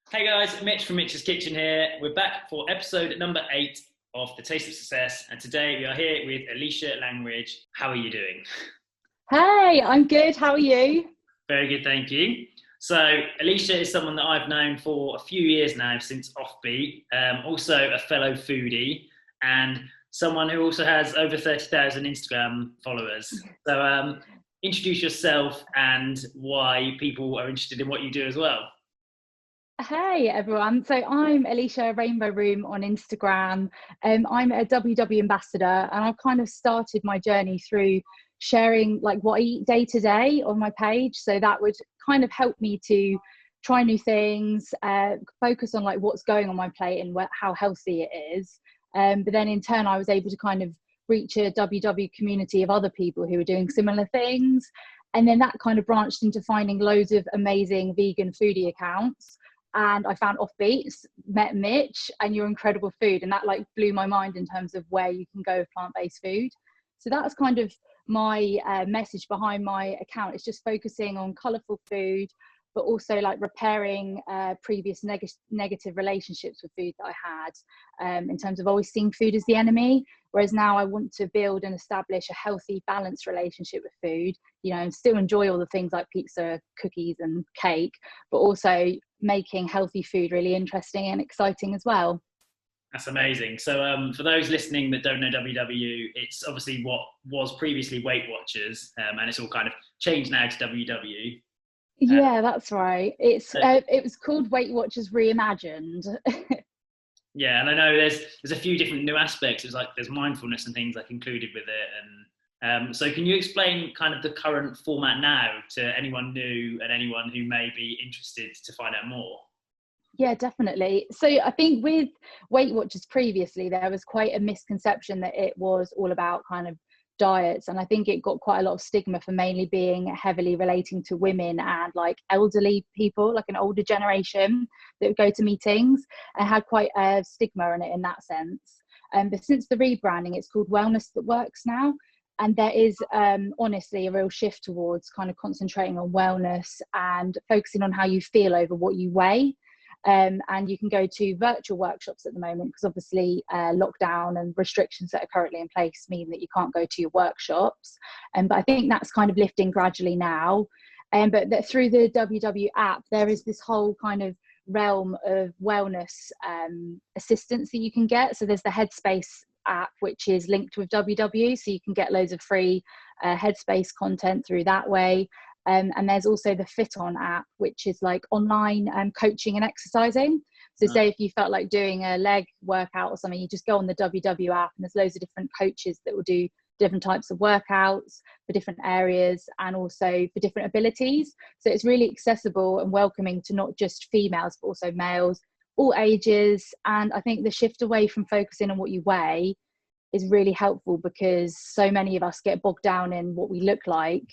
Hey guys, Mitch from Mitch's Kitchen here. We're back for episode number 8 of The Taste of Success, and today we are here with Elisha Langridge. How are you doing? Hey, I'm good. How are you? Very good, thank you. So, Elisha is someone that I've known for a few years now, since Offbeat, also a fellow foodie, and someone who also has over 30,000 Instagram followers. So, introduce yourself and why people are interested in what you do as well. Hey everyone. So I'm Elisha Rainbow Room on Instagram. I'm a WW Ambassador, and I've kind of started my journey through sharing like what I eat day to day on my page. So that would kind of help me to try new things, focus on like what's going on my plate and how healthy it is. But then in turn, I was able to kind of reach a WW community of other people who are doing similar things. And then that kind of branched into finding loads of amazing vegan foodie accounts. And I found Offbeats, met Mitch, and your incredible food, and that like blew my mind in terms of where you can go with plant-based food. So that's kind of my message behind my account. It's just focusing on colourful food, but also like repairing previous negative relationships with food that I had, in terms of always seeing food as the enemy. Whereas now I want to build and establish a healthy, balanced relationship with food, you know, and still enjoy all the things like pizza, cookies and cake, but also making healthy food really interesting and exciting as well. That's amazing. So for those listening that don't know WW, it's obviously what was previously Weight Watchers, and it's all kind of changed now to WW. Yeah, that's right. It was called Weight Watchers Reimagined. Yeah, and I know there's a few different new aspects. It's like there's mindfulness and things like included with it. And so can you explain kind of the current format now to anyone new and anyone who may be interested to find out more? Yeah, definitely. So I think with Weight Watchers previously, there was quite a misconception that it was all about kind of diets. And I think it got quite a lot of stigma for mainly being heavily relating to women and like elderly people, like an older generation that would go to meetings, and had quite a stigma in it in that sense. But since the rebranding, it's called Wellness That Works now. And there is honestly a real shift towards kind of concentrating on wellness and focusing on how you feel over what you weigh. And you can go to virtual workshops at the moment because obviously lockdown and restrictions that are currently in place mean that you can't go to your workshops. But I think that's kind of lifting gradually now. But through the WW app, there is this whole kind of realm of wellness assistance that you can get. So there's the Headspace app, which is linked with WW, so you can get loads of free Headspace content through that way. And there's also the Fit On app, which is like online coaching and exercising. So say if you felt like doing a leg workout or something, you just go on the WW app and there's loads of different coaches that will do different types of workouts for different areas and also for different abilities. So it's really accessible and welcoming to not just females, but also males, all ages. And I think the shift away from focusing on what you weigh is really helpful because so many of us get bogged down in what we look like,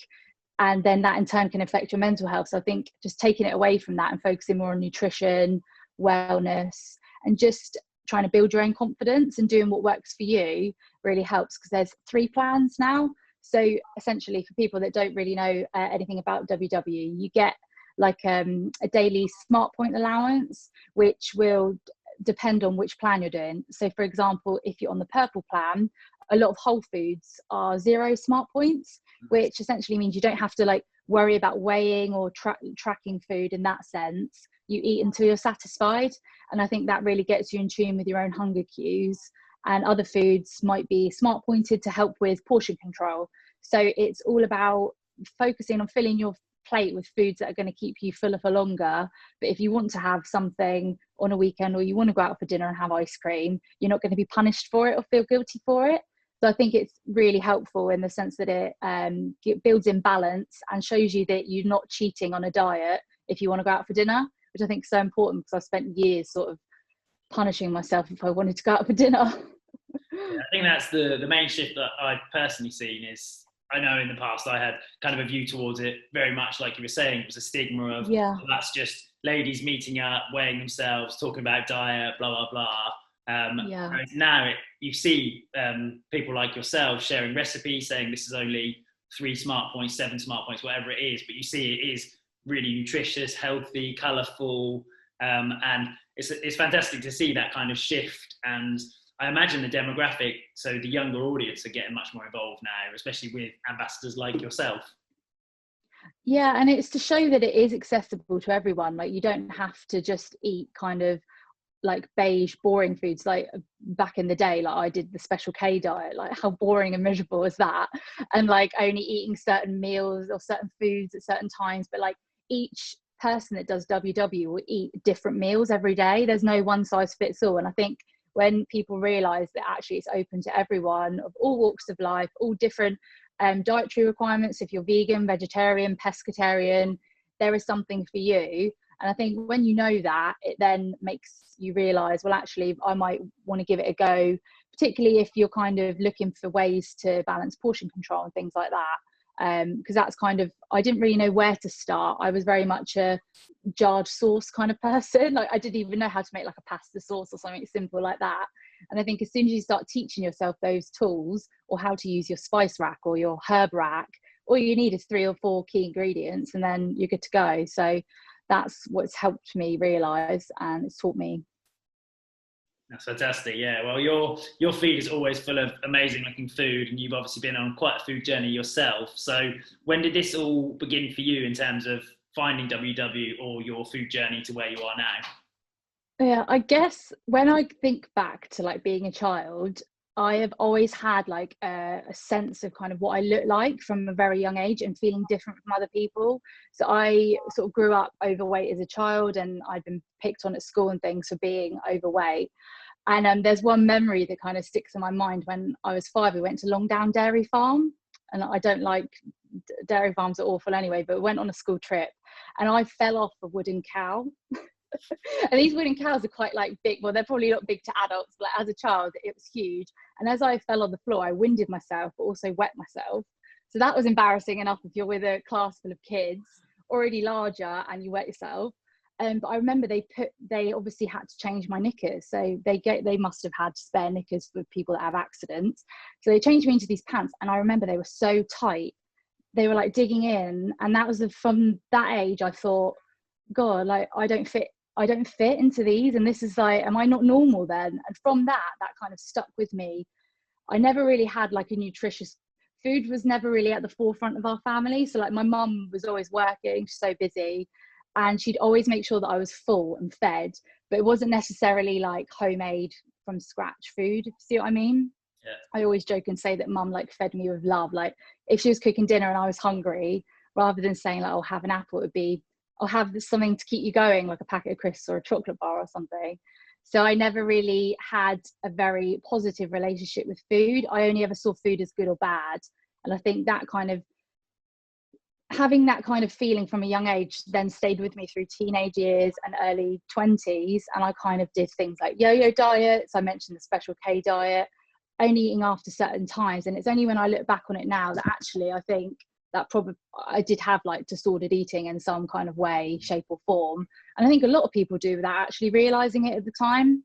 and then that in turn can affect your mental health. So I think just taking it away from that and focusing more on nutrition, wellness, and just trying to build your own confidence and doing what works for you really helps, because there's 3 plans now. So essentially for people that don't really know anything about WW, you get like a daily smart point allowance, which will depend on which plan you're doing. So for example, if you're on the purple plan, a lot of whole foods are 0 smart points, which essentially means you don't have to like worry about weighing or tracking food in that sense. You eat until you're satisfied. And I think that really gets you in tune with your own hunger cues. And other foods might be smart pointed to help with portion control. So it's all about focusing on filling your plate with foods that are going to keep you fuller for longer. But if you want to have something on a weekend, or you want to go out for dinner and have ice cream, you're not going to be punished for it or feel guilty for it. So I think it's really helpful in the sense that it builds in balance and shows you that you're not cheating on a diet if you want to go out for dinner, which I think is so important because I spent years sort of punishing myself if I wanted to go out for dinner. Yeah, I think that's the main shift that I've personally seen. Is I know in the past I had kind of a view towards it very much like you were saying. It was a stigma of, Yeah. oh, that's just ladies meeting up, weighing themselves, talking about diet, blah, blah, blah. Yeah. Now you see people like yourself sharing recipes, saying this is only 3 smart points, 7 smart points, whatever it is, but you see it is really nutritious, healthy, colourful, And it's fantastic to see that kind of shift. And I imagine the demographic, so the younger audience, are getting much more involved now, especially with ambassadors like yourself. Yeah, and it's to show that it is accessible to everyone. Like, you don't have to just eat kind of like beige boring foods. Like back in the day, like I did the Special K diet. Like, how boring and miserable is that? And like only eating certain meals or certain foods at certain times. But like, each person that does WW will eat different meals every day. There's no one size fits all. And I think when people realize that actually it's open to everyone of all walks of life, all different dietary requirements, if you're vegan, vegetarian, pescatarian, there is something for you. And I think when you know that, it then makes you realize, well, actually, I might want to give it a go, particularly if you're kind of looking for ways to balance portion control and things like that. Because that's kind of, I didn't really know where to start. I was very much a jarred sauce kind of person. Like, I didn't even know how to make like a pasta sauce or something simple like that. And I think as soon as you start teaching yourself those tools, or how to use your spice rack or your herb rack, all you need is 3 or 4 key ingredients and then you're good to go. So that's what's helped me realize, and it's taught me. That's fantastic. Yeah, well, your feed is always full of amazing looking food, and you've obviously been on quite a food journey yourself. So when did this all begin for you in terms of finding WW or your food journey to where you are now? Yeah, I guess when I think back to like being a child, I have always had like a sense of kind of what I look like from a very young age and feeling different from other people. So I sort of grew up overweight as a child, and I'd been picked on at school and things for being overweight. And there's one memory that kind of sticks in my mind. When I was 5, we went to Longdown Dairy Farm, and I don't like, dairy farms are awful anyway, but we went on a school trip and I fell off a wooden cow. And these wooden cows are quite like big. Well, they're probably not big to adults, but as a child, it was huge. And as I fell on the floor, I winded myself, but also wet myself. So that was embarrassing enough if you're with a class full of kids, already larger, and you wet yourself. But I remember they obviously had to change my knickers. So they must have had spare knickers for people that have accidents. So they changed me into these pants. And I remember they were so tight. They were like digging in. And that was from that age, I thought, God, like I don't fit into these, and this is like, am I not normal then? And from that kind of stuck with me. I never really had like a nutritious food, was never really at the forefront of our family. So like, my mum was always working, she's so busy, and she'd always make sure that I was full and fed, but it wasn't necessarily like homemade from scratch food. See what I mean? Yeah. I always joke and say that mum like fed me with love. Like, if she was cooking dinner and I was hungry, rather than saying like, I'll have an apple, it would be, I'll have something to keep you going, like a packet of crisps or a chocolate bar or something. So I never really had a very positive relationship with food. I only ever saw food as good or bad. And I think that kind of, having that kind of feeling from a young age then stayed with me through teenage years and early 20s. And I kind of did things like yo-yo diets. I mentioned the Special K diet, only eating after certain times. And it's only when I look back on it now that actually I think that probably I did have like disordered eating in some kind of way, shape or form. And I think a lot of people do without actually realizing it at the time.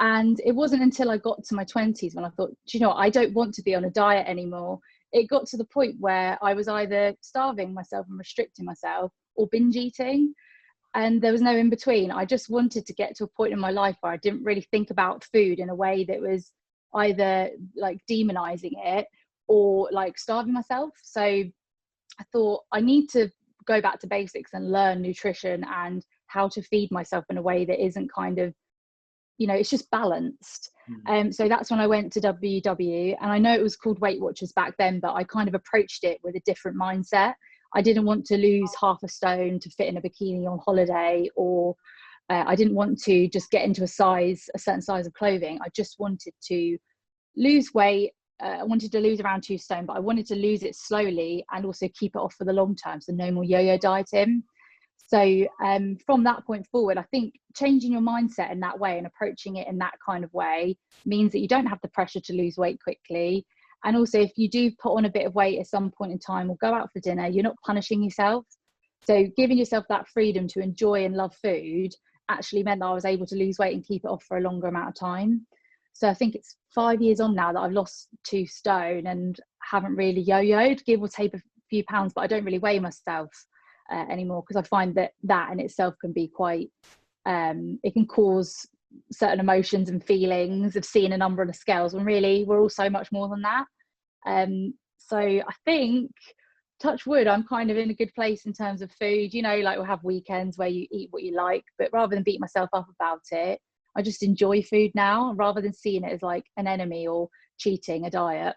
And it wasn't until I got to my 20s when I thought, do you know what? I don't want to be on a diet anymore. It got to the point where I was either starving myself and restricting myself or binge eating. And there was no in between. I just wanted to get to a point in my life where I didn't really think about food in a way that was either like demonizing it or like starving myself. So I thought, I need to go back to basics and learn nutrition and how to feed myself in a way that isn't kind of, you know, it's just balanced. So that's when I went to WW, and I know it was called Weight Watchers back then, but I kind of approached it with a different mindset. I didn't want to lose half a stone to fit in a bikini on holiday, or I didn't want to just get into a certain size of clothing. I just wanted to lose weight. I wanted to lose around 2 stone, but I wanted to lose it slowly and also keep it off for the long term. So no more yo-yo dieting. So from that point forward, I think changing your mindset in that way and approaching it in that kind of way means that you don't have the pressure to lose weight quickly. And also, if you do put on a bit of weight at some point in time or go out for dinner, you're not punishing yourself. So giving yourself that freedom to enjoy and love food actually meant that I was able to lose weight and keep it off for a longer amount of time. So I think it's 5 years on now that I've lost 2 stone and haven't really yo-yoed, give or take a few pounds, but I don't really weigh myself anymore, because I find that in itself can be quite it can cause certain emotions and feelings of seeing a number on the scales, when really we're all so much more than that. So I think, touch wood, I'm kind of in a good place in terms of food. You know, like we'll have weekends where you eat what you like, but rather than beat myself up about it, I just enjoy food now, rather than seeing it as like an enemy or cheating a diet.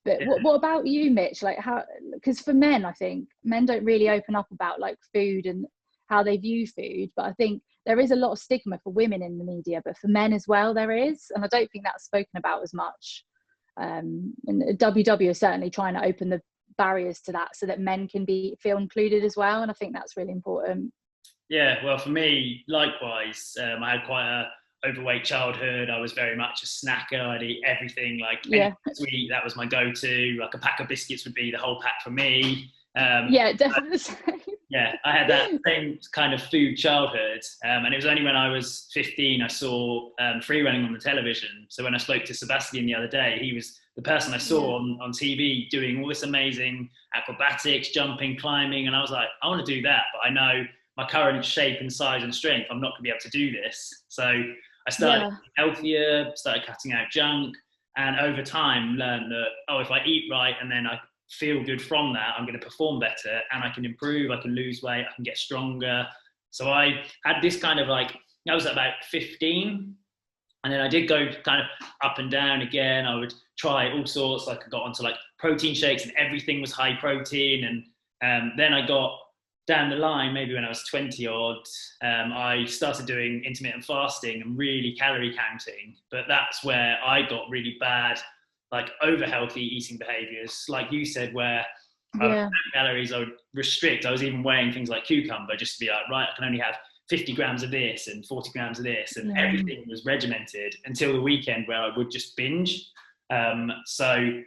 But Yeah. what about you, Mitch? Like, how, because for men, I think men don't really open up about like food and how they view food, but I think there is a lot of stigma for women in the media, but for men as well there is, and I don't think that's spoken about as much. And WW is certainly trying to open the barriers to that so that men can feel included as well, and I think that's really important. Yeah, well, for me, likewise, I had quite a overweight childhood. I was very much a snacker. I'd eat everything, like anything sweet. That was my go-to. Like a pack of biscuits would be the whole pack for me. Yeah, definitely. Yeah, I had that same kind of food childhood. And it was only when I was 15 I saw free running on the television. So when I spoke to Sebastian the other day, he was the person I saw on TV doing all this amazing acrobatics, jumping, climbing. And I was like, I want to do that, but I know my current shape and size and strength, I'm not going to be able to do this. So I started eating healthier, started cutting out junk, and over time learned that, if I eat right and then I feel good from that, I'm going to perform better and I can improve, I can lose weight, I can get stronger. So I had this kind of like, I was about 15, and then I did go kind of up and down again. I would try all sorts. Like I got onto like protein shakes and everything was high protein. And then I got down the line, maybe when I was 20 odd, I started doing intermittent fasting and really calorie counting. But that's where I got really bad, like over healthy eating behaviors, like you said, where calories I would restrict. I was even weighing things like cucumber just to be like, right, I can only have 50 grams of this and 40 grams of this, and everything was regimented until the weekend where I would just binge. So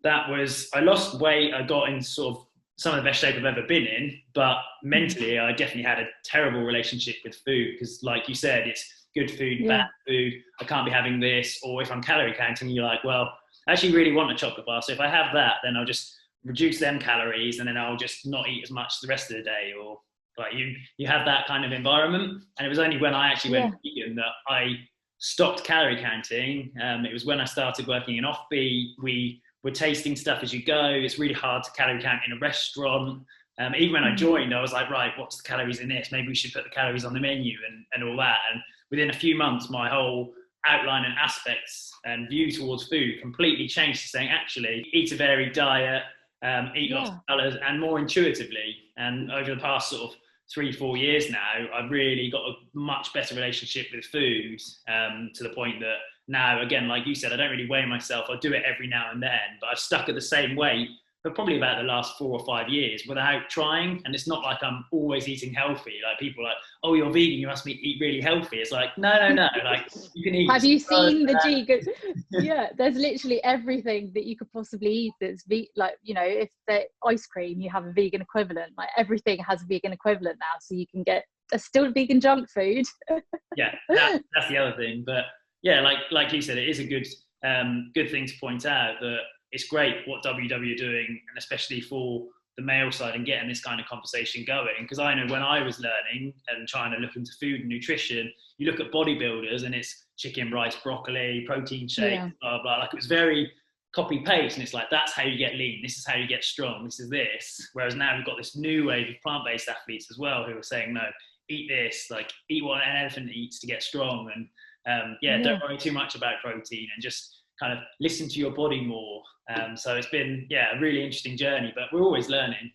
that was, I lost weight, I got in sort of some of the best shape I've ever been in, but mentally I definitely had a terrible relationship with food, because like you said, it's good food, bad food, I can't be having this. Or if I'm calorie counting, you're like, well, I actually really want a chocolate bar, so if I have that, then I'll just reduce them calories and then I'll just not eat as much the rest of the day. Or like you have that kind of environment. And it was only when I actually went vegan that I stopped calorie counting. It was when I started working in Offbeat. We were tasting stuff as you go. It's really hard to calorie count in a restaurant. Even when I joined, I was like, right, what's the calories in this? Maybe we should put the calories on the menu and all that. And within a few months, my whole outline and aspects and view towards food completely changed to saying, actually, eat a varied diet, eat lots of colours and more intuitively. And over the past sort of 3-4 years now, I've really got a much better relationship with food, to the point that now, again, like you said, I don't really weigh myself. I do it every now and then, but I've stuck at the same weight for probably about the last 4 or 5 years without trying. And it's not like I'm always eating healthy. Like people are like, oh, you're vegan, you must eat really healthy. It's like, no. Like you can eat. Have you seen the vegan? Yeah, there's literally everything that you could possibly eat that's like, you know, if the ice cream, you have a vegan equivalent. Like everything has a vegan equivalent now, so you can get still vegan junk food. Yeah, that's the other thing. But yeah, like you said, it is a good thing to point out that it's great what WW are doing, and especially for the male side and getting this kind of conversation going. Because I know when I was learning and trying to look into food and nutrition, you look at bodybuilders and it's chicken, rice, broccoli, protein shake, blah, blah. Like it was very copy paste. And it's like, that's how you get lean. This is how you get strong. This is this. Whereas now we've got this new wave of plant-based athletes as well who are saying, no, eat this, like eat what an elephant eats to get strong. And don't worry too much about protein and just kind of listen to your body more. So it's been, a really interesting journey, but we're always learning.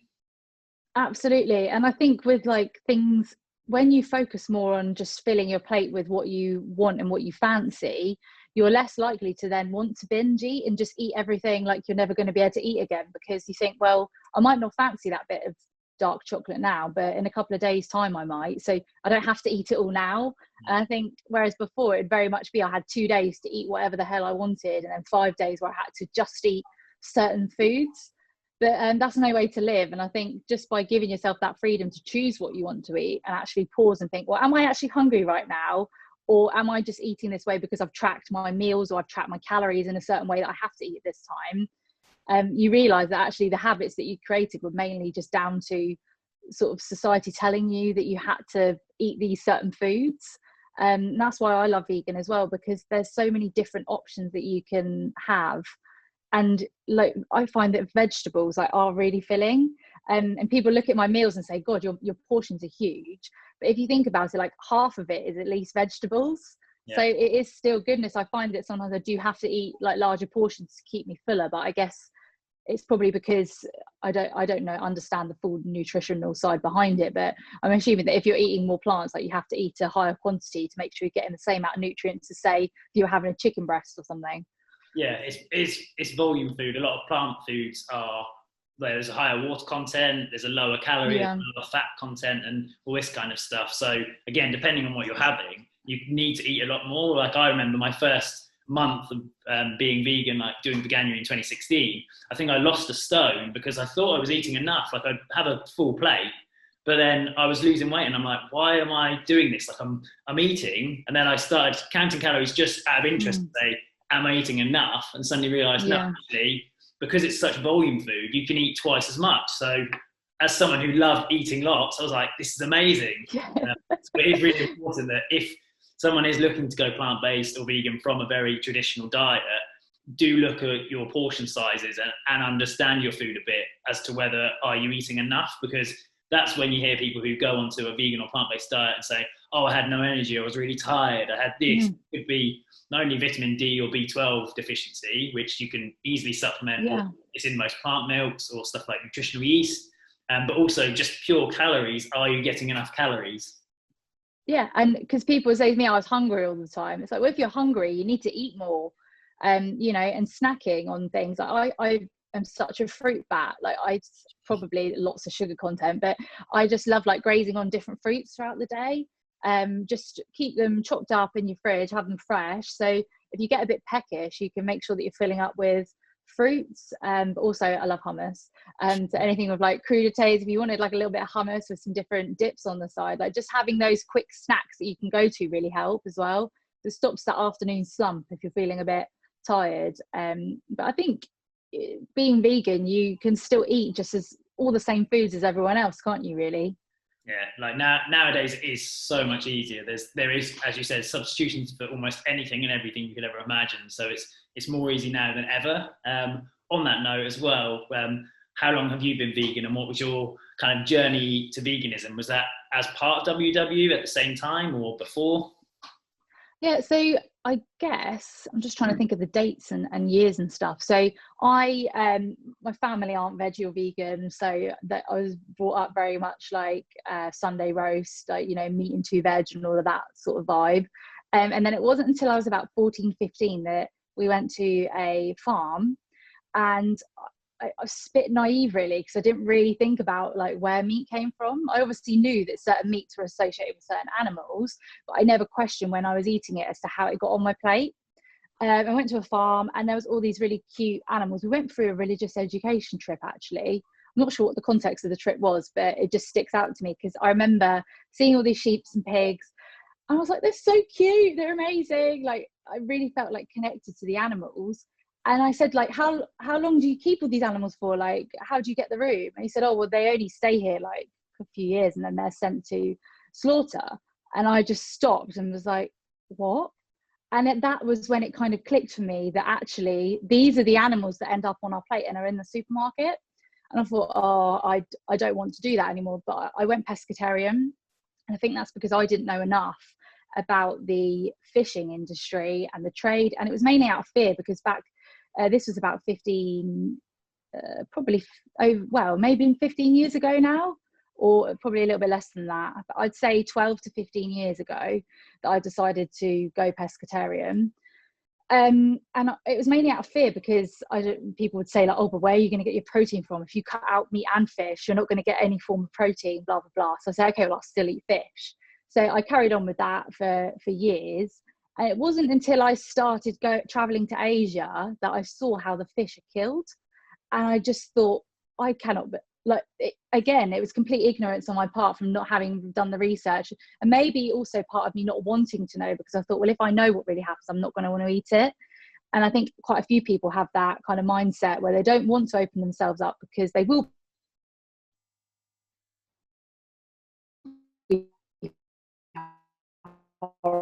Absolutely. And I think with like things, when you focus more on just filling your plate with what you want and what you fancy, you're less likely to then want to binge eat and just eat everything like you're never going to be able to eat again, because you think, well, I might not fancy that bit of dark chocolate now, but in a couple of days time I might, so I don't have to eat it all now. And I think whereas before it'd very much be I had 2 days to eat whatever the hell I wanted, and then 5 days where I had to just eat certain foods. But that's no way to live. And I think just by giving yourself that freedom to choose what you want to eat and actually pause and think, well, am I actually hungry right now, or am I just eating this way because I've tracked my meals or I've tracked my calories in a certain way that I have to eat this time? You realize that actually the habits that you created were mainly just down to sort of society telling you that you had to eat these certain foods. And that's why I love vegan as well, because there's so many different options that you can have. And like, I find that vegetables like are really filling. And people look at my meals and say, God, your portions are huge. But if you think about it, like half of it is at least vegetables. Yeah. So it is still goodness. I find that sometimes I do have to eat like larger portions to keep me fuller, but I guess it's probably because I don't know, understand the full nutritional side behind it. But I'm assuming that if you're eating more plants, like you have to eat a higher quantity to make sure you're getting the same amount of nutrients as say if you're having a chicken breast or something. Yeah, it's volume food. A lot of plant foods are, there's a higher water content, there's a lower calorie, Yeah. lower fat content, and all this kind of stuff. So again, depending on what you're having, you need to eat a lot more. Like I remember my first month of being vegan, like doing Veganuary in 2016, I think I lost a stone because I thought I was eating enough. Like I'd have a full plate, but then I was losing weight, and I'm like, why am I doing this? Like I'm eating, and then I started counting calories just out of interest to say, am I eating enough? And suddenly realised, no, actually, because it's such volume food, you can eat twice as much. So as someone who loved eating lots, I was like, this is amazing. But it's really important that if someone is looking to go plant-based or vegan from a very traditional diet, do look at your portion sizes and understand your food a bit as to whether are you eating enough, because that's when you hear people who go onto a vegan or plant-based diet and say, oh, I had no energy, I was really tired, I had this. It could be not only vitamin D or B12 deficiency, which you can easily supplement, or it's in most plant milks or stuff like nutritional yeast, but also just pure calories. Are you getting enough calories? Yeah, and because people say to me, I was hungry all the time. It's like, well, if you're hungry, you need to eat more, you know, and snacking on things. I am such a fruit bat. Like I probably lots of sugar content, but I just love like grazing on different fruits throughout the day. Just keep them chopped up in your fridge, have them fresh. So if you get a bit peckish, you can make sure that you're filling up with fruits. But also I love hummus. So anything with like crudités, if you wanted like a little bit of hummus with some different dips on the side, like just having those quick snacks that you can go to really help as well. It stops that afternoon slump if you're feeling a bit tired. But I think being vegan, you can still eat just as all the same foods as everyone else, can't you, really? Yeah, like nowadays it is so much easier. There is, as you said, substitutions for almost anything and everything you could ever imagine. So it's more easy now than ever. On that note as well, how long have you been vegan, and what was your kind of journey to veganism? Was that as part of WW at the same time or before? Yeah, so I guess I'm just trying to think of the dates and years and stuff. So I my family aren't veggie or vegan, so that I was brought up very much like Sunday roast, like, you know, meat and two veg and all of that sort of vibe. And then it wasn't until I was about 14, 15 that we went to a farm, and I was a bit naive really, because I didn't really think about like where meat came from. I obviously knew that certain meats were associated with certain animals, but I never questioned when I was eating it as to how it got on my plate. I went to a farm and there was all these really cute animals. We went through a religious education trip actually. I'm not sure what the context of the trip was, but it just sticks out to me because I remember seeing all these sheep and pigs. I was like, they're so cute, they're amazing. Like I really felt like connected to the animals. And I said, like, how long do you keep all these animals for? Like, how do you get the room? And he said, oh, well, they only stay here like a few years and then they're sent to slaughter. And I just stopped and was like, what? And that was when it kind of clicked for me that actually these are the animals that end up on our plate and are in the supermarket. And I thought, oh, I don't want to do that anymore. But I went pescatarian. And I think that's because I didn't know enough about the fishing industry and the trade. And it was mainly out of fear because this was about 15, probably, well, maybe 15 years ago now, or probably a little bit less than that. But I'd say 12 to 15 years ago that I decided to go pescatarian. And it was mainly out of fear because people would say like, oh, but where are you going to get your protein from? If you cut out meat and fish, you're not going to get any form of protein, blah, blah, blah. So I said, okay, well, I'll still eat fish. So I carried on with that for years. And it wasn't until I started traveling to Asia that I saw how the fish are killed. And I just thought, I cannot, like, again, it was complete ignorance on my part from not having done the research. And maybe also part of me not wanting to know, because I thought, well, if I know what really happens, I'm not going to want to eat it. And I think quite a few people have that kind of mindset where they don't want to open themselves up because they will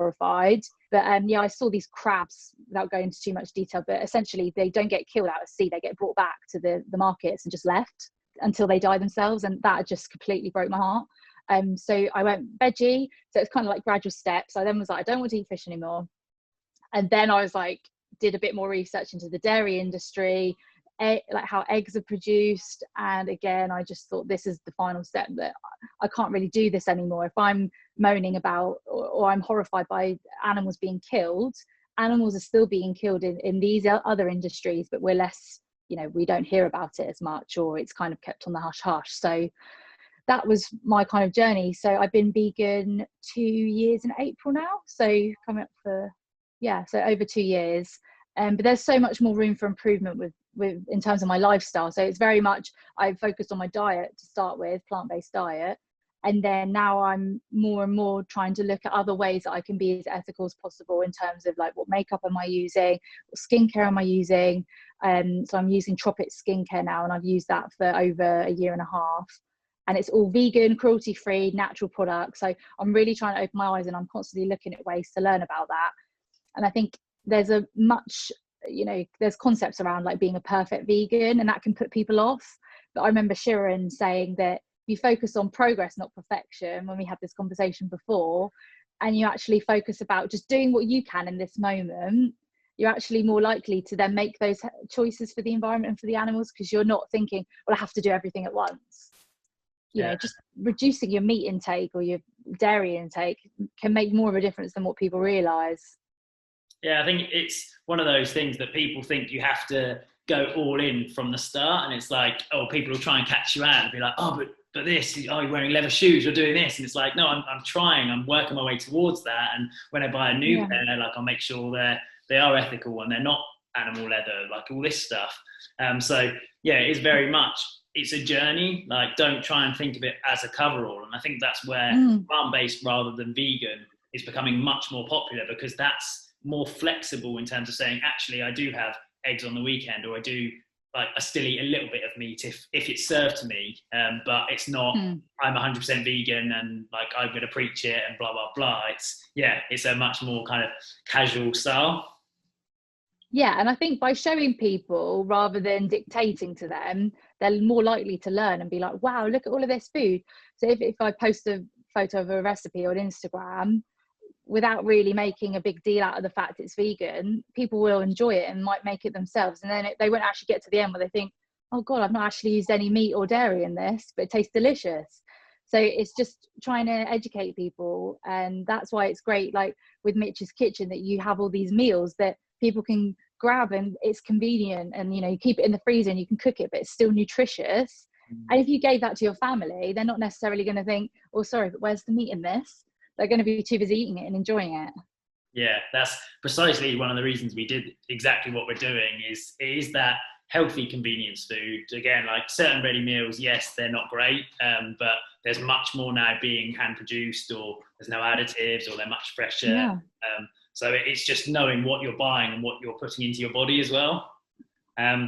horrified. But yeah, I saw these crabs, without going into too much detail, but essentially they don't get killed out at sea, they get brought back to the markets and just left until they die themselves, and that just completely broke my heart. So I went veggie, so it's kind of like gradual steps. I then was like, I don't want to eat fish anymore. And then I was like, did a bit more research into the dairy industry, like how eggs are produced. And again, I just thought, this is the final step, that I can't really do this anymore. If I'm moaning about or I'm horrified by animals being killed, animals are still being killed in these other industries, but we're less, we don't hear about it as much, or it's kind of kept on the hush hush. So that was my kind of journey. So I've been vegan 2 years in April now, so coming up for so over 2 years. But there's so much more room for improvement with in terms of my lifestyle. So it's very much, I've focused on my diet to start with, plant-based diet, and then now I'm more and more trying to look at other ways that I can be as ethical as possible in terms of like, what makeup am I using, what skincare am I using. So I'm using Tropic skincare now, and I've used that for over 1.5 years, and it's all vegan, cruelty-free, natural products. So I'm really trying to open my eyes, and I'm constantly looking at ways to learn about that. And I think there's there's concepts around like being a perfect vegan, and that can put people off. But I remember Sharon saying that you focus on progress, not perfection, when we had this conversation before, and you actually focus about just doing what you can in this moment, you're actually more likely to then make those choices for the environment and for the animals, because you're not thinking, well, I have to do everything at once. Just reducing your meat intake or your dairy intake can make more of a difference than what people realize. Yeah, I think it's one of those things that people think you have to go all in from the start, and it's like, oh, people will try and catch you out and be like, oh, but this, oh, you're wearing leather shoes, you're doing this, and it's like, no, I'm trying, I'm working my way towards that. And when I buy a new pair, like, I'll make sure they are ethical and they're not animal leather, like all this stuff. So yeah, it's very much, it's a journey. Like, don't try and think of it as a coverall. And I think that's where plant-based rather than vegan is becoming much more popular, because that's more flexible in terms of saying, actually, I do have eggs on the weekend, or I still eat a little bit of meat if it's served to me, but it's not, I'm 100% vegan and like I'm going to preach it and blah, blah, blah. It's a much more kind of casual style. Yeah, and I think by showing people rather than dictating to them, they're more likely to learn and be like, wow, look at all of this food. So if I post a photo of a recipe on Instagram, without really making a big deal out of the fact it's vegan, people will enjoy it and might make it themselves. And then they won't actually get to the end where they think, oh God, I've not actually used any meat or dairy in this, but it tastes delicious. So it's just trying to educate people. And that's why it's great, like with Mitch's Kitchen, that you have all these meals that people can grab, and it's convenient, and you keep it in the freezer and you can cook it, but it's still nutritious. And if you gave that to your family, they're not necessarily going to think, oh, sorry, but where's the meat in this? They're going to be too busy eating it and enjoying it. Yeah, that's precisely one of the reasons we did exactly what we're doing. Is that healthy convenience food. Again, like certain ready meals, yes, they're not great, but there's much more now being hand produced, or there's no additives, or they're much fresher. Yeah. So it's just knowing what you're buying and what you're putting into your body as well.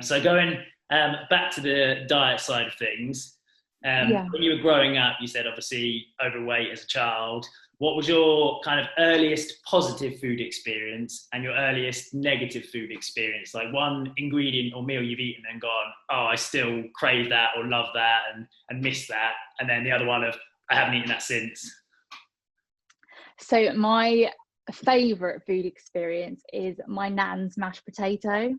So going back to the diet side of things, when you were growing up, you said obviously overweight as a child. What was your kind of earliest positive food experience and your earliest negative food experience? Like one ingredient or meal you've eaten and gone, oh, I still crave that or love that and miss that. And then the other one of, I haven't eaten that since. So my favourite food experience is my nan's mashed potato.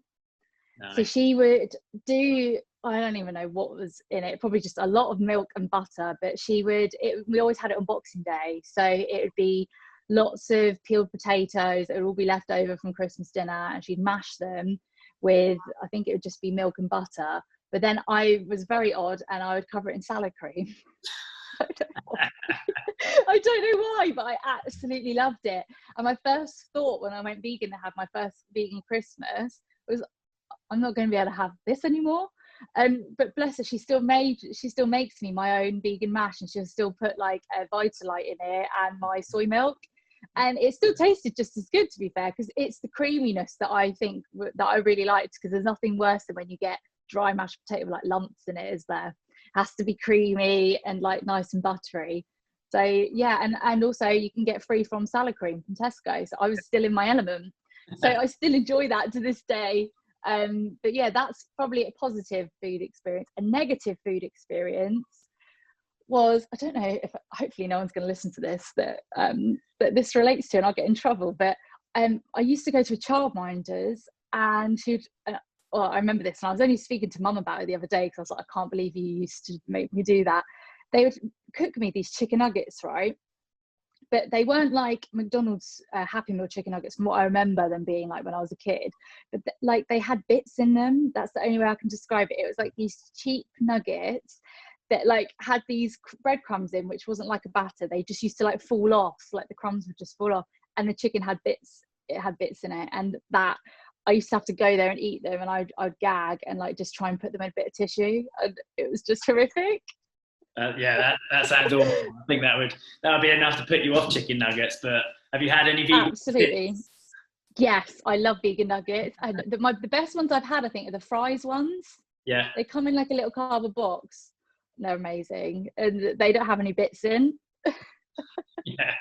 Nice. So she would do, I don't even know what was in it, probably just a lot of milk and butter, but we always had it on Boxing Day. So it would be lots of peeled potatoes that would all be left over from Christmas dinner, and she'd mash them with, I think it would just be milk and butter. But then I was very odd and I would cover it in salad cream. I don't know why, but I absolutely loved it. And my first thought when I went vegan to have my first vegan Christmas was, I'm not going to be able to have this anymore. But bless her, she still makes me my own vegan mash, and she'll still put like a Vitalite in it and my soy milk, and it still tasted just as good, to be fair, because it's the creaminess that I think that I really liked, because there's nothing worse than when you get dry mashed potato with like lumps in it, is there? It has to be creamy and like nice and buttery. So yeah, and also you can get free from salad cream from Tesco. So I was still in my element. So I still enjoy that to this day. But yeah, that's probably a positive food experience. A negative food experience was, I don't know if, hopefully no one's going to listen to this that this relates to, and I'll get in trouble. But I used to go to a childminder's, and who'd well, I remember this, and I was only speaking to mum about it the other day because I was like, I can't believe you used to make me do that. They would cook me these chicken nuggets, right? But they weren't like McDonald's Happy Meal chicken nuggets from what I remember them being like when I was a kid. But like they had bits in them. That's the only way I can describe it. It was like these cheap nuggets that like had these breadcrumbs in, which wasn't like a batter. They just used to like fall off, like the crumbs would just fall off. And the chicken had bits, it had bits in it. And that, I used to have to go there and eat them, and I'd gag and like just try and put them in a bit of tissue. And it was just horrific. Yeah, that sounds awful. I think that would be enough to put you off chicken nuggets. But have you had any vegan? Absolutely. Yes, I love vegan nuggets. And the best ones I've had, I think, are the fries ones. Yeah. They come in like a little cardboard box. They're amazing. And they don't have any bits in. Yeah.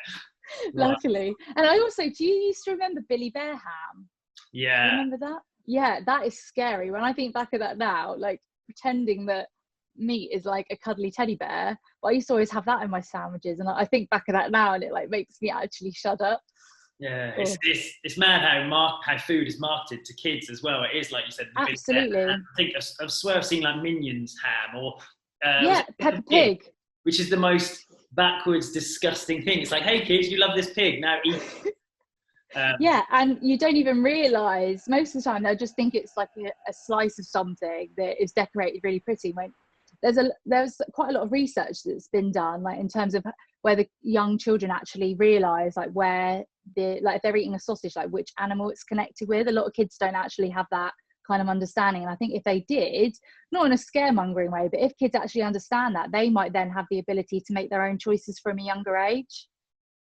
Luckily. And I also, do you used to remember Billy Bear ham? Yeah. Do you remember that? Yeah, that is scary. When I think back of that now, like pretending that meat is like a cuddly teddy bear, but I used to always have that in my sandwiches, and I think back of that now and it like makes me actually shudder. Yeah, it's mad how food is marketed to kids as well. It is like you said, absolutely. I think I swear I've seen like Minions ham or Peppa Pig, which is the most backwards, disgusting thing. It's like, hey kids, you love this pig, now eat it. Yeah, and you don't even realise most of the time they'll just think it's like a slice of something that is decorated really pretty. When there's quite a lot of research that's been done, like in terms of where the young children actually realise like where if they're eating a sausage, like which animal it's connected with. A lot of kids don't actually have that kind of understanding, and I think if they did, not in a scaremongering way, but if kids actually understand that, they might then have the ability to make their own choices from a younger age.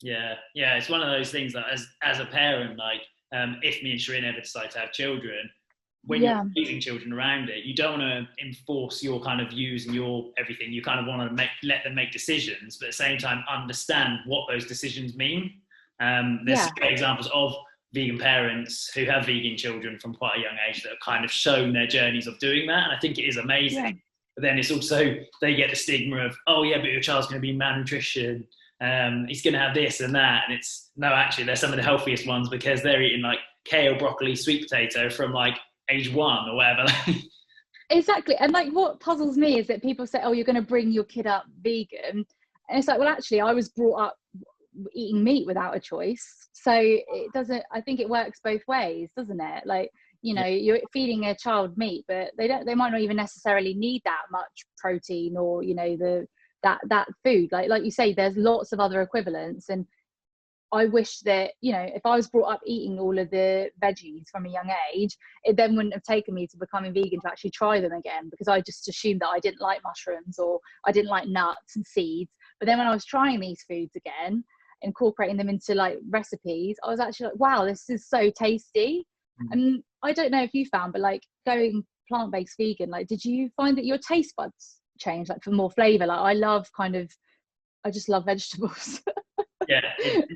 Yeah, it's one of those things that as a parent, like if me and Shireen ever decide to have children, when you're raising children around it, you don't want to enforce your kind of views and your everything. You kind of want to let them make decisions, but at the same time understand what those decisions mean. There's great examples of vegan parents who have vegan children from quite a young age that have kind of shown their journeys of doing that, and I think it is amazing. Yeah. But then it's also, they get the stigma of, oh yeah, but your child's going to be malnutrition. He's going to have this and that, and it's no, actually they're some of the healthiest ones because they're eating like kale, broccoli, sweet potato from like age 1 or whatever. Exactly. And like what puzzles me is that people say, oh, you're going to bring your kid up vegan, and it's like, well, actually I was brought up eating meat without a choice, so it doesn't, I think it works both ways, doesn't it? Like, you know, you're feeding a child meat, but they might not even necessarily need that much protein or, you know, that food, like you say, there's lots of other equivalents. And I wish that, you know, if I was brought up eating all of the veggies from a young age, it then wouldn't have taken me to becoming vegan to actually try them again, because I just assumed that I didn't like mushrooms or I didn't like nuts and seeds. But then when I was trying these foods again, incorporating them into like recipes, I was actually like, wow, this is so tasty. And I don't know if you found, but like going plant-based vegan, like did you find that your taste buds change, like for more flavor? Like I just love vegetables. Yeah,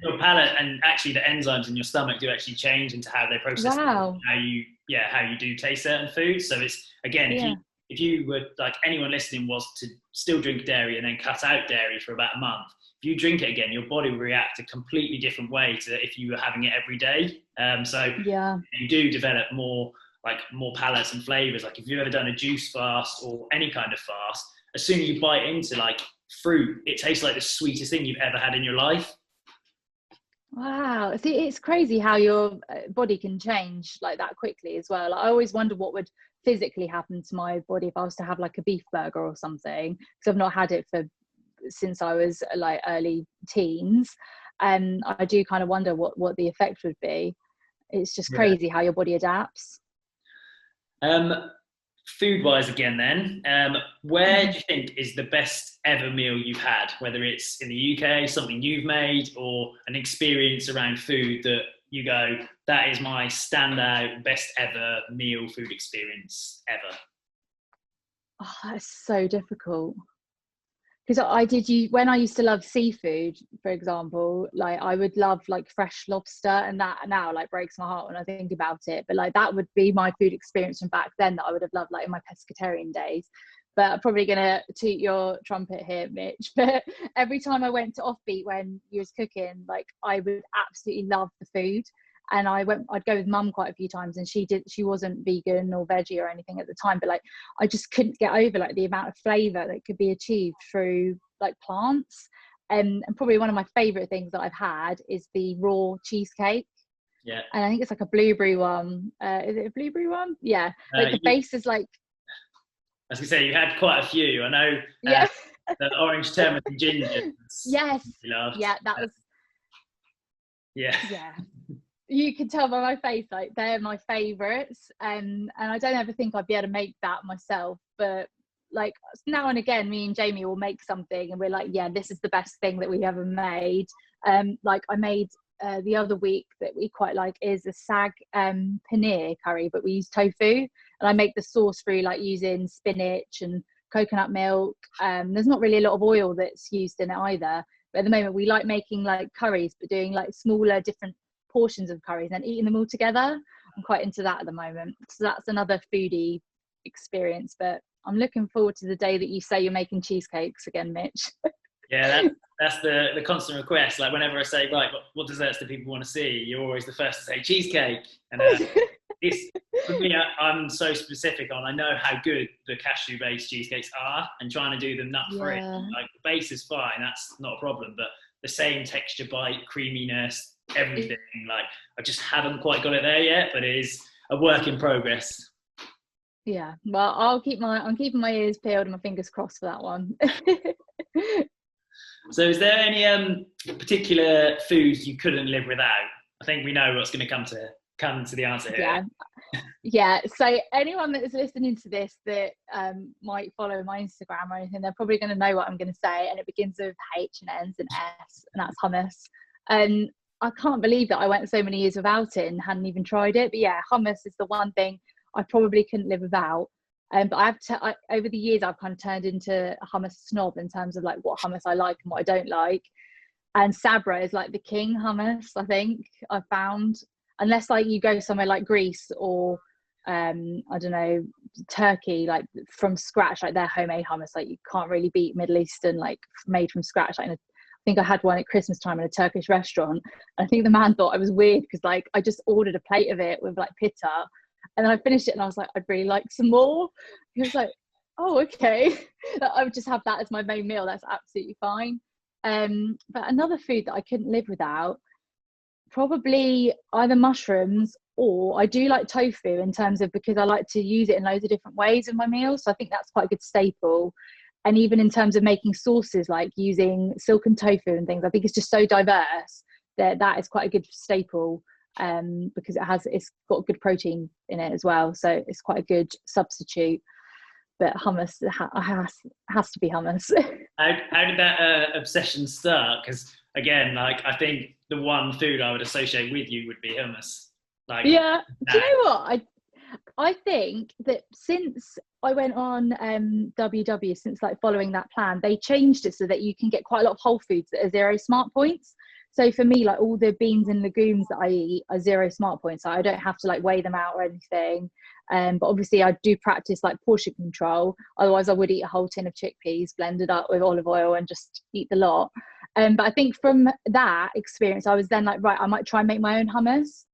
your palate and actually the enzymes in your stomach do actually change into how they process how you do taste certain foods. So it's, again, if you were like, anyone listening was to still drink dairy and then cut out dairy for about a month, if you drink it again, your body will react a completely different way to if you were having it every day. So you do develop more palates and flavors. Like if you've ever done a juice fast or any kind of fast, as soon as you bite into like fruit, it tastes like the sweetest thing you've ever had in your life. Wow. See, it's crazy how your body can change like that quickly as well. Like, I always wonder what would physically happen to my body if I was to have like a beef burger or something, because I've not had it since I was like early teens. And I do kind of wonder what the effect would be. It's just crazy how your body adapts. Food wise again then, where do you think is the best ever meal you've had, whether it's in the UK, something you've made, or an experience around food that you go, that is my standout best ever meal food experience ever? Oh, that's so difficult, because I did you when I used to love seafood, for example, like I would love like fresh lobster, and that now like breaks my heart when I think about it. But like that would be my food experience from back then that I would have loved, like in my pescatarian days. But I'm probably gonna toot your trumpet here, Mitch. But every time I went to Offbeat when you was cooking, like I would absolutely love the food. And I'd go with mum quite a few times, and she wasn't vegan or veggie or anything at the time, but like I just couldn't get over like the amount of flavor that could be achieved through like plants. And probably one of my favorite things that I've had is the raw cheesecake. Yeah. And I think it's like a blueberry one. Is it a blueberry one? Yeah. Like the base is like, I was gonna say, you had quite a few. I know yeah. the orange turmeric and ginger. Yes. Loved. Yeah, that was. Yeah. Yeah. You can tell by my face, like they're my favorites. And I don't ever think I'd be able to make that myself. But like now and again, me and Jamie will make something and we're like, yeah, this is the best thing that we ever made. Like I made the other week that we quite like is a sag paneer curry, but we use tofu, and I make the sauce through like using spinach and coconut milk. There's not really a lot of oil that's used in it either, but at the moment we like making like curries but doing like smaller different portions of curries and eating them all together. I'm quite into that at the moment, so that's another foodie experience. But I'm looking forward to the day that you say you're making cheesecakes again, Mitch. Yeah, that's the constant request. Like whenever I say, right, what desserts do people want to see, you're always the first to say cheesecake. And it's for me, I'm so specific on, I know how good the cashew based cheesecakes are, and trying to do them nut free. Yeah. Like the base is fine, that's not a problem, but the same texture, bite, creaminess, everything, like I just haven't quite got it there yet, but it is a work in progress. Yeah, well, I'm keeping my ears peeled and my fingers crossed for that one. So is there any particular foods you couldn't live without? I think we know what's going to come to the answer here. Yeah. So anyone that is listening to this that might follow my Instagram or anything, they're probably going to know what I'm going to say, and it begins with H and ends in S, and that's hummus. And I can't believe that I went so many years without it and hadn't even tried it. But yeah, hummus is the one thing I probably couldn't live without. But over the years, I've kind of turned into a hummus snob in terms of like what hummus I like and what I don't like. And Sabra is like the king hummus, I think I've found, unless like you go somewhere like Greece or I don't know, Turkey, like from scratch, like their homemade hummus, like you can't really beat Middle Eastern, like made from scratch. Like I think I had one at Christmas time in a Turkish restaurant. And I think the man thought I was weird because like I just ordered a plate of it with like pita. And then I finished it and I was like, I'd really like some more. He was like, oh, okay. I would just have that as my main meal. That's absolutely fine. But another food that I couldn't live without, probably either mushrooms, or I do like tofu in terms of, because I like to use it in loads of different ways in my meals. So I think that's quite a good staple. And even in terms of making sauces, like using silken tofu and things, I think it's just so diverse that is quite a good staple. Because it's got good protein in it as well, so it's quite a good substitute. But hummus has to be hummus. How did that obsession start? Because again, like I think the one food I would associate with you would be hummus. Like, yeah, do you know what? I think that since I went on WW, since like following that plan, they changed it so that you can get quite a lot of whole foods that are 0 smart points. So for me, like all the beans and legumes that I eat are 0 smart points. So I don't have to like weigh them out or anything. But obviously I do practice like portion control. Otherwise I would eat a whole tin of chickpeas blended up with olive oil and just eat the lot. But I think from that experience, I was then like, right, I might try and make my own hummus.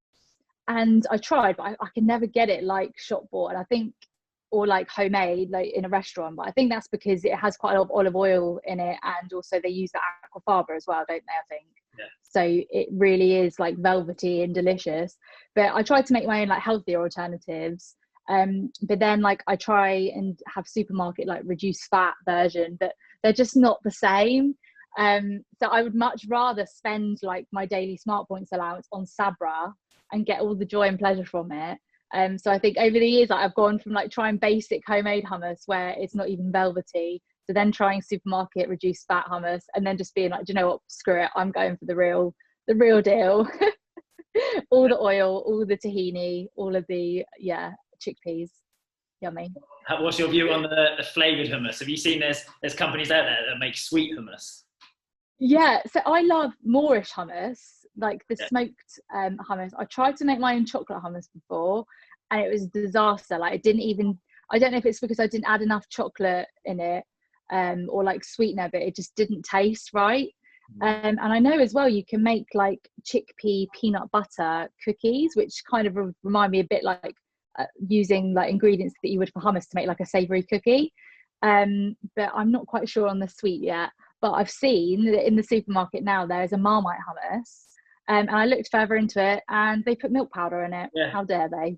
And I tried, but I can never get it like shop bought. And I think, or like homemade, like in a restaurant. But I think that's because it has quite a lot of olive oil in it. And also they use the aquafaba as well, don't they, I think? Yeah. So it really is like velvety and delicious. But I tried to make my own like healthier alternatives. But then like I try and have supermarket like reduced fat version, but they're just not the same. So I would much rather spend like my daily smart points allowance on Sabra and get all the joy and pleasure from it. So I think over the years like, I've gone from like trying basic homemade hummus where it's not even velvety, to then trying supermarket reduced fat hummus, and then just being like, do you know what, screw it, I'm going for the real deal. All the oil, all the tahini, all of the chickpeas, yummy. What's your view on the flavored hummus? Have you seen there's companies out there that make sweet hummus? Yeah, so I love Moorish hummus, like the Yeah. smoked hummus. I tried to make my own chocolate hummus before, and it was a disaster. Like, I don't know if it's because I didn't add enough chocolate in it, or like sweetener, but it just didn't taste right. And I know as well you can make like chickpea peanut butter cookies, which kind of remind me a bit like using like ingredients that you would for hummus to make like a savory cookie. But I'm not quite sure on the sweet yet. But I've seen that in the supermarket now there's a Marmite hummus, and I looked further into it, and they put milk powder in it. Yeah. How dare they?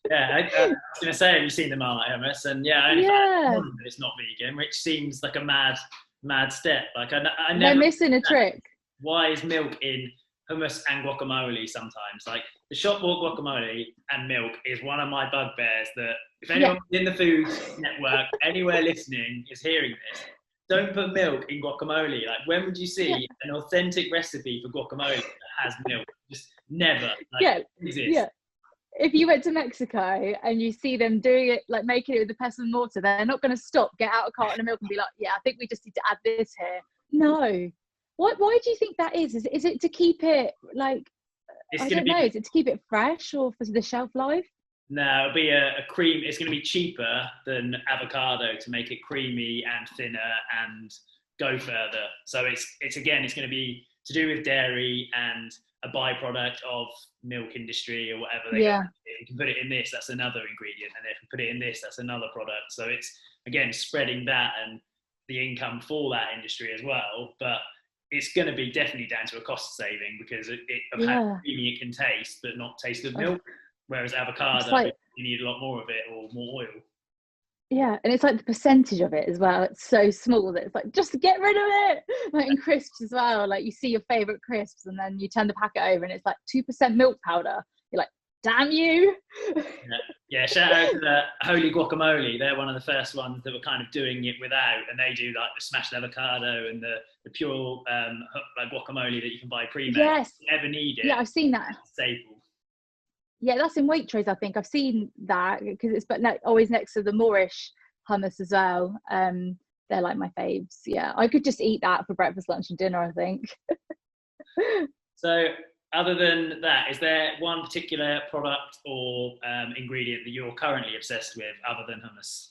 Yeah, I was going to say, have you seen the Marmite hummus? And yeah, I only found one that it's not vegan, which seems like a mad step. Like I They're never missing a trick. why is milk in hummus and guacamole sometimes? Like the shop bought guacamole and milk is one of my bugbears that if anyone in the food network, anywhere listening is hearing this, don't put milk in guacamole. Like when would you see an authentic recipe for guacamole that has milk? Just never. Like, exists. Yeah. If you went to Mexico and you see them doing it, like making it with the pestle and mortar, they're not going to stop, get out a carton of milk and be like, yeah, I think we just need to add this here. No. Why do you think that is? Is it to keep it like, I don't know, is it to keep it fresh or for the shelf life? No, it'll be a cream. It's going to be cheaper than avocado to make it creamy and thinner and go further. So it's again, it's going to be to do with dairy and a byproduct of milk industry or whatever. You can put it in this, that's another ingredient, and if you put it in this, that's another product. So it's again spreading that and the income for that industry as well. But it's going to be definitely down to a cost saving because of how creamy it can taste, but not taste of milk. Whereas avocado, you need a lot more of it or more oil. Yeah, and it's like the percentage of it as well. It's so small that it's like, just get rid of it. Like in crisps as well, like you see your favourite crisps and then you turn the packet over and it's like 2% milk powder. You're like, damn you. Yeah, shout out to the Holy Guacamole. They're one of the first ones that were kind of doing it without, and they do like the smashed avocado and the pure like guacamole that you can buy pre-made. Yes. You never need it. Yeah, I've seen that. Staple. Yeah, that's in Waitrose, I think. I've seen that because it's always next to the Moorish hummus as well. They're like my faves. Yeah, I could just eat that for breakfast, lunch and dinner, I think. So other than that, is there one particular product or ingredient that you're currently obsessed with other than hummus?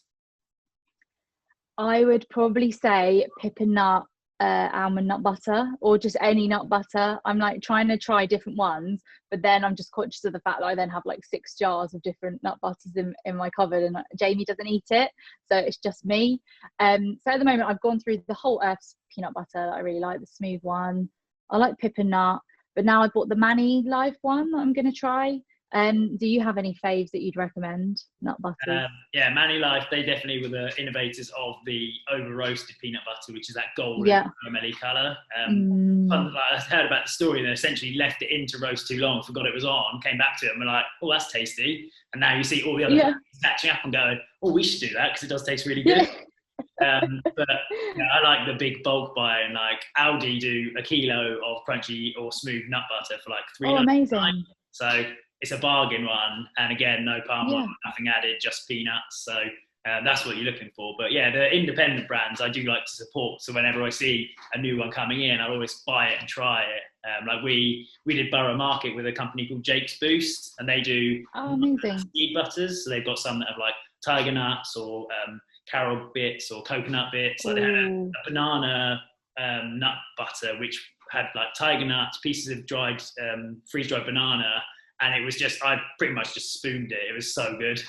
I would probably say pippin nut, almond nut butter, or just any nut butter. I'm like trying to try different ones, but then I'm just conscious of the fact that I then have like 6 jars of different nut butters in my cupboard, and Jamie doesn't eat it, so it's just me. So at the moment I've gone through the whole Earth's peanut butter that I really like, the smooth one. I like pippin nut, but now I bought the Manny Life one that I'm going to try. Do you have any faves that you'd recommend? Nut butters? Yeah, Manny Life, they definitely were the innovators of the over roasted peanut butter, which is that golden caramelly colour. I heard about the story, they essentially left it in to roast too long, forgot it was on, came back to it and were like, oh, that's tasty. And now you see all the other catching up and going, oh, we should do that because it does taste really good. But I like the big bulk buy, and like Aldi do a kilo of crunchy or smooth nut butter for like $3.99. Oh, amazing. So it's a bargain one, and again, no palm oil, nothing added, just peanuts. So that's what you're looking for. But yeah, the independent brands I do like to support. So whenever I see a new one coming in, I'll always buy it and try it. Like we did Borough Market with a company called Jake's Boost, and they do seed butters. So they've got some that have like tiger nuts or carob bits or coconut bits. Like they had a banana nut butter which had like tiger nuts, pieces of dried freeze-dried banana. And it was just, I pretty much just spooned it. It was so good.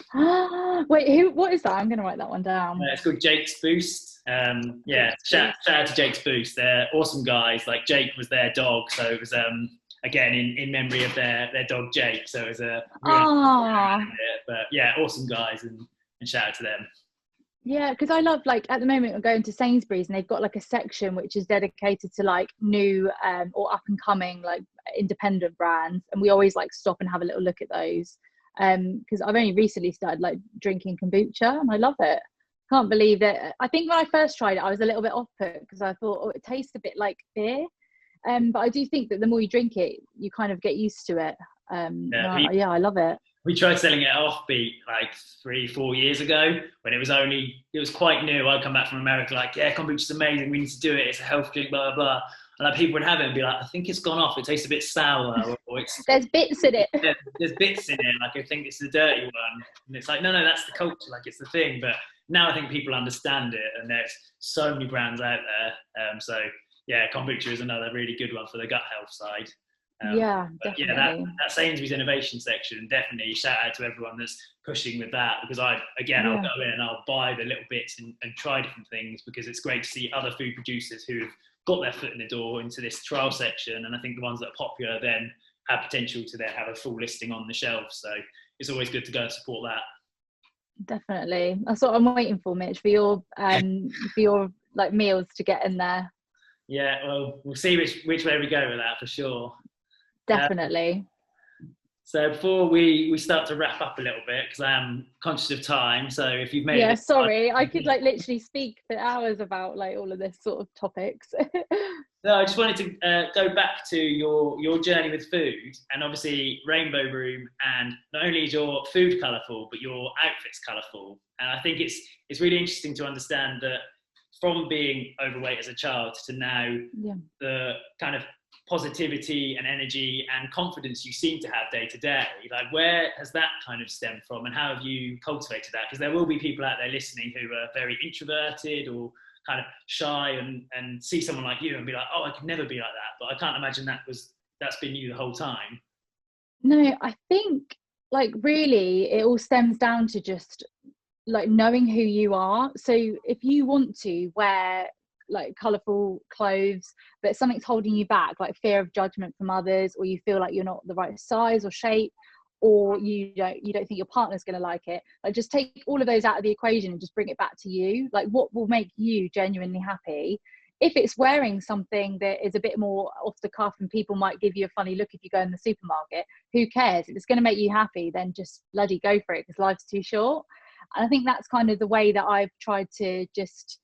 Wait, what is that? I'm going to write that one down. It's called Jake's Boost. Shout out to Jake's Boost. They're awesome guys. Like Jake was their dog. So it was, again, in memory of their dog Jake. So it was a really but yeah, awesome guys and shout out to them. Yeah, because I love, like, at the moment I'm going to Sainsbury's and they've got like a section which is dedicated to like new or up and coming like independent brands, and we always like stop and have a little look at those because I've only recently started like drinking kombucha and I love it. Can't believe it. I think when I first tried it I was a little bit off put because I thought, oh, it tastes a bit like beer, but I do think that the more you drink it you kind of get used to it. I love it. we tried selling it at Offbeat like 3-4 years ago when it was quite new. I'd come back from America like, yeah, kombucha's amazing, we need to do it, it's a health drink, blah, blah, blah. And like people would have it and be like, I think it's gone off, it tastes a bit sour, or it's There's bits in it. yeah, there's bits in it, like I think it's the dirty one. And it's like, no, that's the culture, like it's the thing. But now I think people understand it, and there's so many brands out there. So yeah, kombucha is another really good one for the gut health side. Yeah, definitely. Yeah, that Sainsbury's innovation section, definitely shout out to everyone that's pushing with that, because I'll go in and I'll buy the little bits and try different things, because it's great to see other food producers who have got their foot in the door into this trial section, and I think the ones that are popular then have potential to then have a full listing on the shelf. So it's always good to go and support that. Definitely, that's what I'm waiting for, Mitch, for your like meals to get in there. Yeah, well, we'll see which way we go with that for sure. Definitely. So before we start to wrap up a little bit, because I am conscious of time, so if you've made sorry, I could like literally speak for hours about like all of this sort of topics. No, I just wanted to go back to your journey with food, and obviously Rainbow Room, and not only is your food colourful, but your outfit's colourful. And I think it's really interesting to understand that from being overweight as a child to now, the kind of positivity and energy and confidence you seem to have day to day, like where has that kind of stemmed from, and how have you cultivated that? Because there will be people out there listening who are very introverted or kind of shy and see someone like you and be like, oh, I could never be like that. But I can't imagine that's been you the whole time. No, I think like really it all stems down to just like knowing who you are. So if you want to wear like colourful clothes, but something's holding you back, like fear of judgment from others, or you feel like you're not the right size or shape, or you don't think your partner's going to like it, like just take all of those out of the equation and just bring it back to you. Like what will make you genuinely happy? If it's wearing something that is a bit more off the cuff and people might give you a funny look if you go in the supermarket, who cares? If it's going to make you happy, then just bloody go for it, because life's too short. And I think that's kind of the way that I've tried to just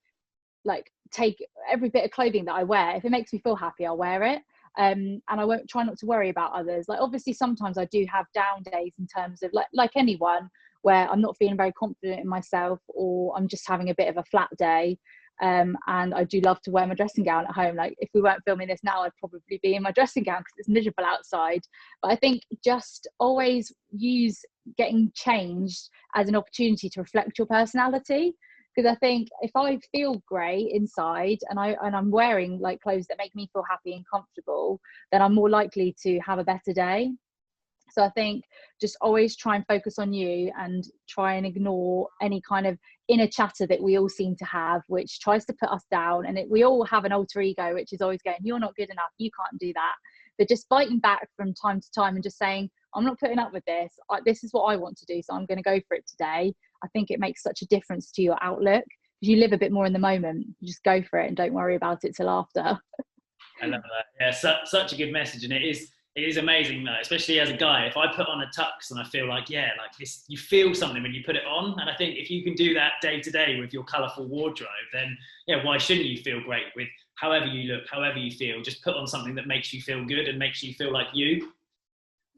like take every bit of clothing that I wear. If it makes me feel happy, I'll wear it. And I won't try not to worry about others. Like obviously sometimes I do have down days in terms of like anyone, where I'm not feeling very confident in myself, or I'm just having a bit of a flat day. And I do love to wear my dressing gown at home. Like if we weren't filming this now, I'd probably be in my dressing gown because it's miserable outside. But I think just always use getting changed as an opportunity to reflect your personality. Because I think if I feel great inside and I'm wearing like clothes that make me feel happy and comfortable, then I'm more likely to have a better day. So I think just always try and focus on you and try and ignore any kind of inner chatter that we all seem to have, which tries to put us down. And we all have an alter ego, which is always going, you're not good enough, you can't do that. But just fighting back from time to time and just saying, I'm not putting up with this. This is what I want to do, so I'm going to go for it today. I think it makes such a difference to your outlook, because you live a bit more in the moment. You just go for it and don't worry about it till after. I love that. Yeah, such a good message. And it is amazing though, especially as a guy, if I put on a tux and I feel like, yeah, like this, you feel something when you put it on. And I think if you can do that day to day with your colourful wardrobe, then yeah, why shouldn't you feel great with however you look, however you feel? Just put on something that makes you feel good and makes you feel like you.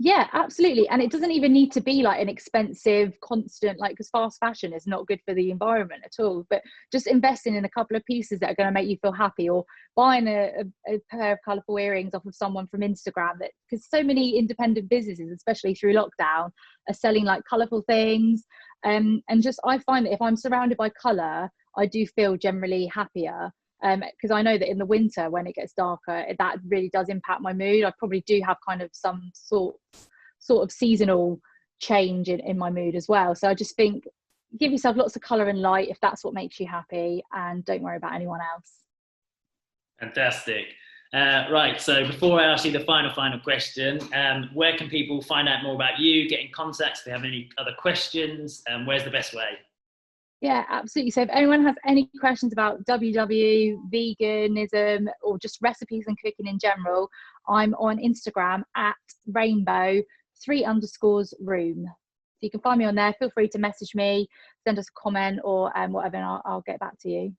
Yeah, absolutely. And it doesn't even need to be like an expensive, constant, like, because fast fashion is not good for the environment at all. But just investing in a couple of pieces that are going to make you feel happy, or buying a pair of colourful earrings off of someone from Instagram, that because so many independent businesses, especially through lockdown, are selling like colourful things. And just I find that if I'm surrounded by colour, I do feel generally happier. Because I know that in the winter when it gets darker, that really does impact my mood. I probably do have kind of some sort of seasonal change in my mood as well. So I just think give yourself lots of colour and light if that's what makes you happy, and don't worry about anyone else. Fantastic. Right, so before I ask you the final question, where can people find out more about you, get in contact if they have any other questions? Where's the best way? Yeah, absolutely. So if anyone has any questions about WW, veganism, or just recipes and cooking in general, I'm on Instagram at rainbow_room. So you can find me on there. Feel free to message me, send us a comment or whatever, and I'll get back to you.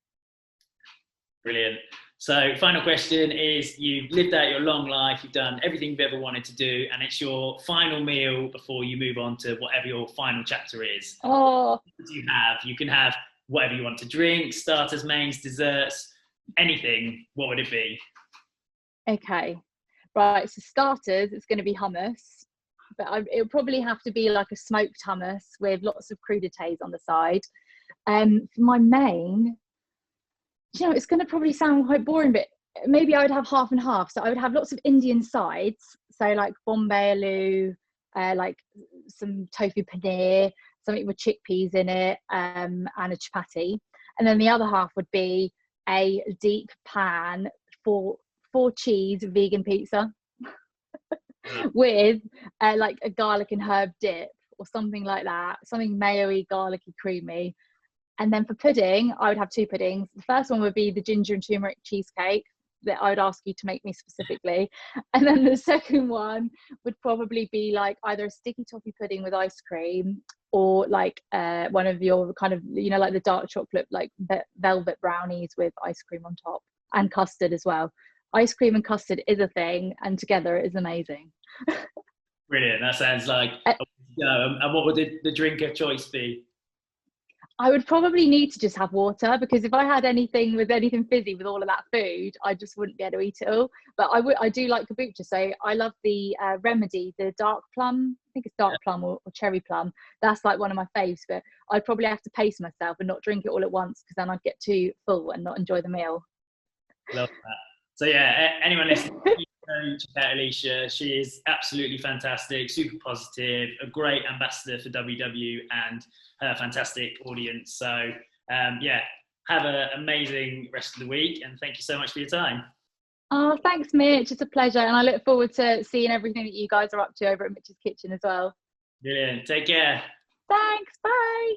Brilliant. So final question is, you've lived out your long life, you've done everything you've ever wanted to do, and it's your final meal before you move on to whatever your final chapter is. Oh, What do you have? You can have whatever you want to drink, starters, mains, desserts, anything. What would it be? okay. Right, so starters, it's going to be hummus, but it'll probably have to be like a smoked hummus with lots of crudités on the side. For my main, you know, it's going to probably sound quite boring, but maybe I would have half and half. So I would have lots of Indian sides, so like Bombay aloo, like some tofu paneer, something with chickpeas in it, and a chapati. And then the other half would be a deep pan for cheese vegan pizza with like a garlic and herb dip or something like that, something mayo-y, garlicky, creamy. And then for pudding, I would have two puddings. The first one would be the ginger and turmeric cheesecake that I would ask you to make me specifically. And then the second one would probably be like either a sticky toffee pudding with ice cream, or like one of your kind of, you know, like the dark chocolate, like velvet brownies with ice cream on top, and custard as well. Ice cream and custard is a thing, and together it is amazing. Brilliant. That sounds like a way to go. And what would the drink of choice be? I would probably need to just have water, because if I had anything fizzy with all of that food, I just wouldn't be able to eat it all. But I do like kombucha, so I love the Remedy, the dark plum. I think it's dark plum or cherry plum. That's like one of my faves. But I'd probably have to pace myself and not drink it all at once, because then I'd get too full and not enjoy the meal. Love that. So yeah, anyone listening, check out Elisha. She is absolutely fantastic, super positive, a great ambassador for WW and her fantastic audience. So yeah, have an amazing rest of the week, and thank you so much for your time. Oh, thanks, Mitch. It's a pleasure, and I look forward to seeing everything that you guys are up to over at Mitch's Kitchen as well. Brilliant. Take care. Thanks. Bye.